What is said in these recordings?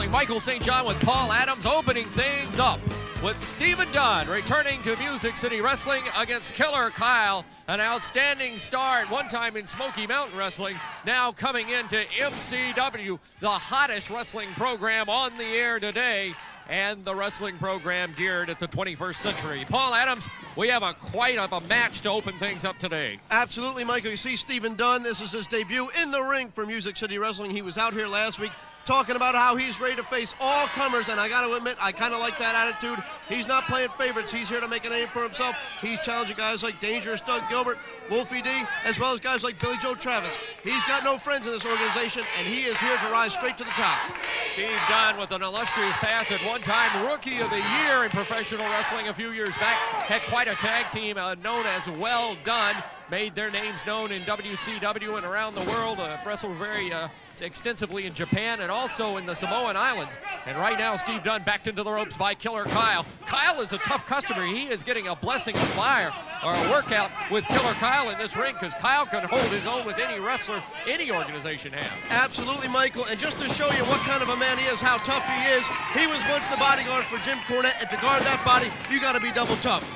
Wrestling. Michael St. John with Paul Adams opening things up with Stephen Dunn returning to Music City Wrestling against Killer Kyle, an outstanding star at one time in Smoky Mountain Wrestling, now coming into MCW, the hottest wrestling program on the air today, and the wrestling program geared at the 21st century. Paul Adams, we have quite a match to open things up today. Absolutely, Michael. You see Stephen Dunn, this is his debut in the ring for Music City Wrestling. He was out here last week talking about how he's ready to face all comers, and I got to admit, I kind of like that attitude. He's not playing favorites. He's here to make a name for himself. He's challenging guys like Dangerous Doug Gilbert, Wolfie D, as well as guys like Billy Joe Travis. He's got no friends in this organization, and he is here to rise straight to the top. Steve Dunn with an illustrious past at one time Rookie of the Year in professional wrestling a few years back. Had quite a tag team known as Well Done. Made their names known in WCW and around the world. Wrestled very extensively in Japan and also in the Samoan Islands. And right now, Steve Dunn backed into the ropes by Killer Kyle. Kyle is a tough customer. He is getting a blessing of fire or a workout with Killer Kyle in this ring, because Kyle can hold his own with any wrestler any organization has. Absolutely, Michael. And just to show you what kind of a man he is, how tough he is, he was once the bodyguard for Jim Cornette, and to guard that body, you got to be double tough.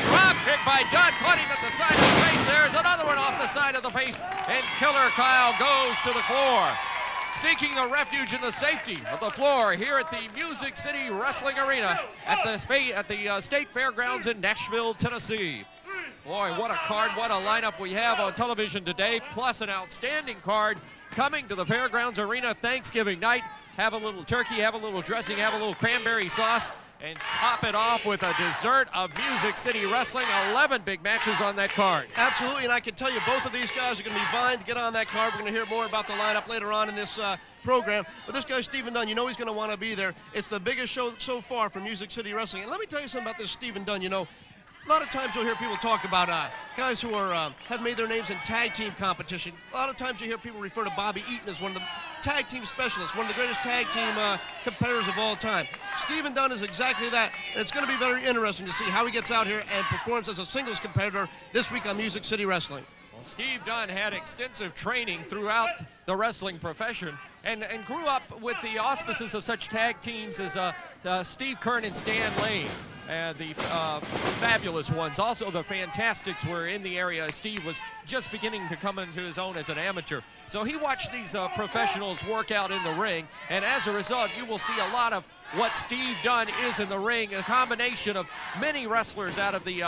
Drop kick by Dunn, caught him at the side of the face. There's another one off the side of the face, and Killer Kyle goes to the floor, seeking the refuge and the safety of the floor here at the Music City Wrestling Arena at the State Fairgrounds in Nashville, Tennessee. Boy, what a card, what a lineup we have on television today, plus an outstanding card coming to the Fairgrounds Arena Thanksgiving night. Have a little turkey, have a little dressing, have a little cranberry sauce, and top it off with a dessert of Music City Wrestling. 11 big matches on that card. Absolutely, and I can tell you both of these guys are going to be vying to get on that card. We're going to hear more about the lineup later on in this program. But this guy, Stephen Dunn, you know he's going to want to be there. It's the biggest show so far for Music City Wrestling. And let me tell you something about this Stephen Dunn. You know, a lot of times you'll hear people talk about guys who are have made their names in tag team competition. A lot of times you hear people refer to Bobby Eaton as one of the tag team specialists, one of the greatest tag team competitors of all time. Stephen Dunn is exactly that, and it's going to be very interesting to see how he gets out here and performs as a singles competitor this week on Music City Wrestling. Well, Steve Dunn had extensive training throughout the wrestling profession and grew up with the auspices of such tag teams as Steve Kern and Stan Lane. The fabulous ones. Also, the Fantastics were in the area. Steve was just beginning to come into his own as an amateur. So he watched these professionals work out in the ring, and as a result, you will see a lot of what Steve Dunn is in the ring, a combination of many wrestlers out of the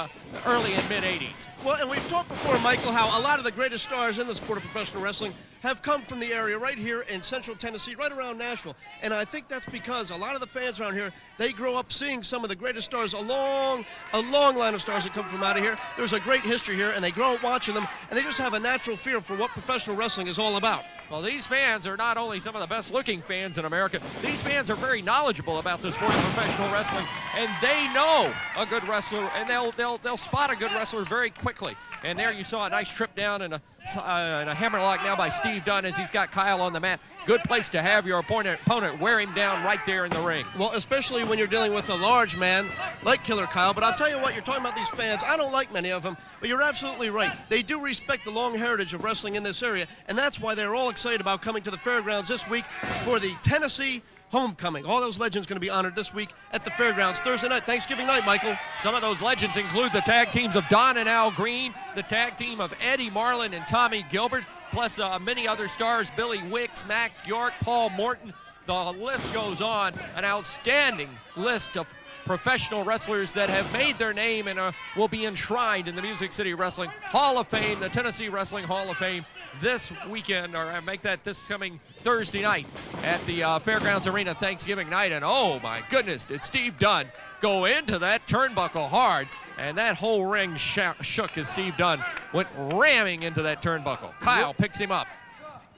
early and mid-'80s. Well, and we've talked before, Michael, how a lot of the greatest stars in the sport of professional wrestling have come from the area right here in central Tennessee, right around Nashville. And I think that's because a lot of the fans around here, they grow up seeing some of the greatest stars, a long line of stars that come from out of here. There's a great history here, and they grow up watching them, and they just have a natural feel for what professional wrestling is all about. Well, these fans are not only some of the best-looking fans in America, these fans are very knowledgeable about the sport of professional wrestling, and they know a good wrestler, and they'll spot a good wrestler very quickly. And there you saw a nice trip down and a hammerlock now by Steve Dunn as he's got Kyle on the mat. Good place to have your opponent wear him down right there in the ring. Well, especially when you're dealing with a large man like Killer Kyle. But I'll tell you what, you're talking about these fans. I don't like many of them, but you're absolutely right. They do respect the long heritage of wrestling in this area, and that's why they're all excited about coming to the fairgrounds this week for the Tennessee Homecoming. All those legends going to be honored this week at the fairgrounds Thursday night, Thanksgiving night, Michael. Some of those legends include the tag teams of Don and Al Green, the tag team of Eddie Marlin and Tommy Gilbert, plus many other stars, Billy Wicks, Mac York, Paul Morton. The list goes on. An outstanding list of professional wrestlers that have made their name and will be enshrined in the Music City Wrestling Hall of Fame, the Tennessee Wrestling Hall of Fame, this weekend, or make that this coming Thursday night at the Fairgrounds Arena Thanksgiving night. And oh my goodness, did Steve Dunn go into that turnbuckle hard, and that whole ring shook as Steve Dunn went ramming into that turnbuckle. Kyle picks him up.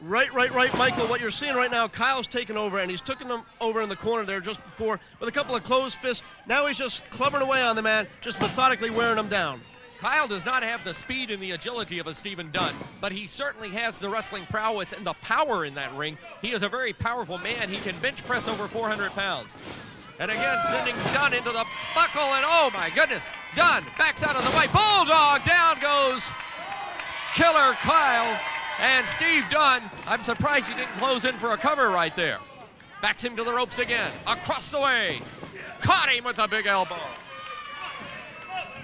Right, Michael. What you're seeing right now, Kyle's taken over, and he's taken him over in the corner there just before with a couple of closed fists. Now he's just clubbering away on the man, just methodically wearing him down. Kyle does not have the speed and the agility of a Stephen Dunn, but he certainly has the wrestling prowess and the power in that ring. He is a very powerful man. He can bench press over 400 pounds. And again, sending Dunn into the buckle, and oh my goodness, Dunn backs out of the way. Bulldog, down goes Killer Kyle. And Steve Dunn, I'm surprised he didn't close in for a cover right there. Backs him to the ropes again. Across the way. Caught him with a big elbow.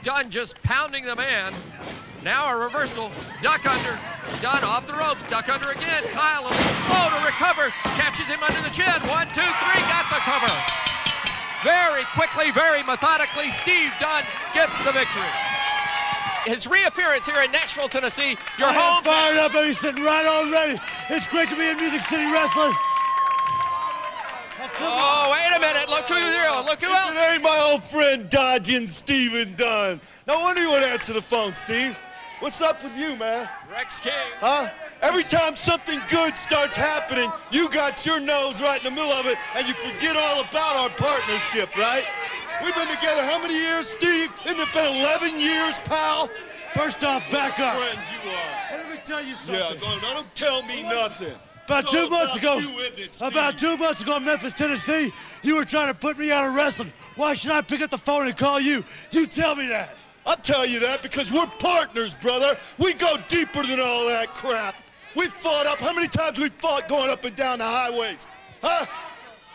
Dunn just pounding the man. Now a reversal. Duck under. Dunn off the ropes. Duck under again. Kyle a little slow to recover. Catches him under the chin. 1, 2, 3. Got the cover. Very quickly, very methodically, Steve Dunn gets the victory. His reappearance here in Nashville, Tennessee. Your home. Fired up. He's sitting right on ready. It's great to be in Music City Wrestling. Oh, wait a minute. Look who's here. Look who else. It ain't my old friend Dodging Steven Dunn. No wonder you would answer the phone, Steve. What's up with you, man? Rex King. Huh? Every time something good starts happening, you got your nose right in the middle of it, and you forget all about our partnership, right? We've been together how many years, Steve? Isn't it been 11 years, pal? First off, back up. Friend you are. Let me tell you something. Yeah, don't tell me nothing. About It's 2 all months about ago, you, isn't it, Steve? about 2 months ago in Memphis, Tennessee, you were trying to put me out of wrestling. Why should I pick up the phone and call you? You tell me that. I'll tell you that because we're partners, brother. We go deeper than all that crap. We fought up. How many times we fought going up and down the highways? Huh?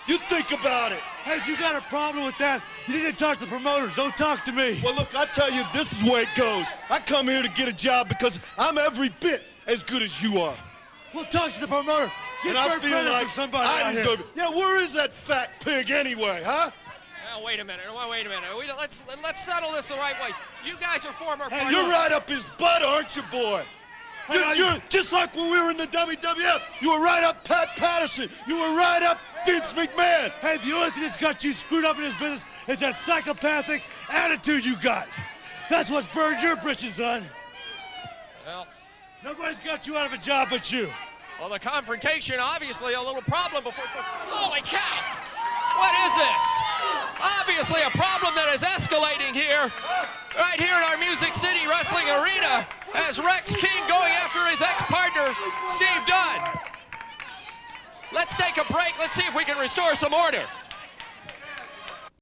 You think about it. Hey, if you got a problem with that, you need to talk to the promoters. Don't talk to me. Well, look, I tell you, this is where it goes. I come here to get a job because I'm every bit as good as you are. We'll talk to the promoter. Get And I first feel credit like for somebody I out here. deserve it. Yeah, where is that fat pig anyway, huh? Now, wait a minute. Wait a minute. Let's settle this the right way. You guys are former partners. You're right up his butt, aren't you, boy? You're just like when we were in the WWF. You were right up Pat Patterson. You were right up Vince McMahon. Hey, the only thing that's got you screwed up in this business is that psychopathic attitude you got. That's what's burned your britches, son. Well, Nobody's got you out of a job but you. well, the confrontation, obviously a little problem before. Holy cow! What is this? Obviously a problem that is escalating here, right here in our Music City Wrestling Arena, as Rex King going after his ex-partner, Steve Dunn. Let's take a break. Let's see if we can restore some order.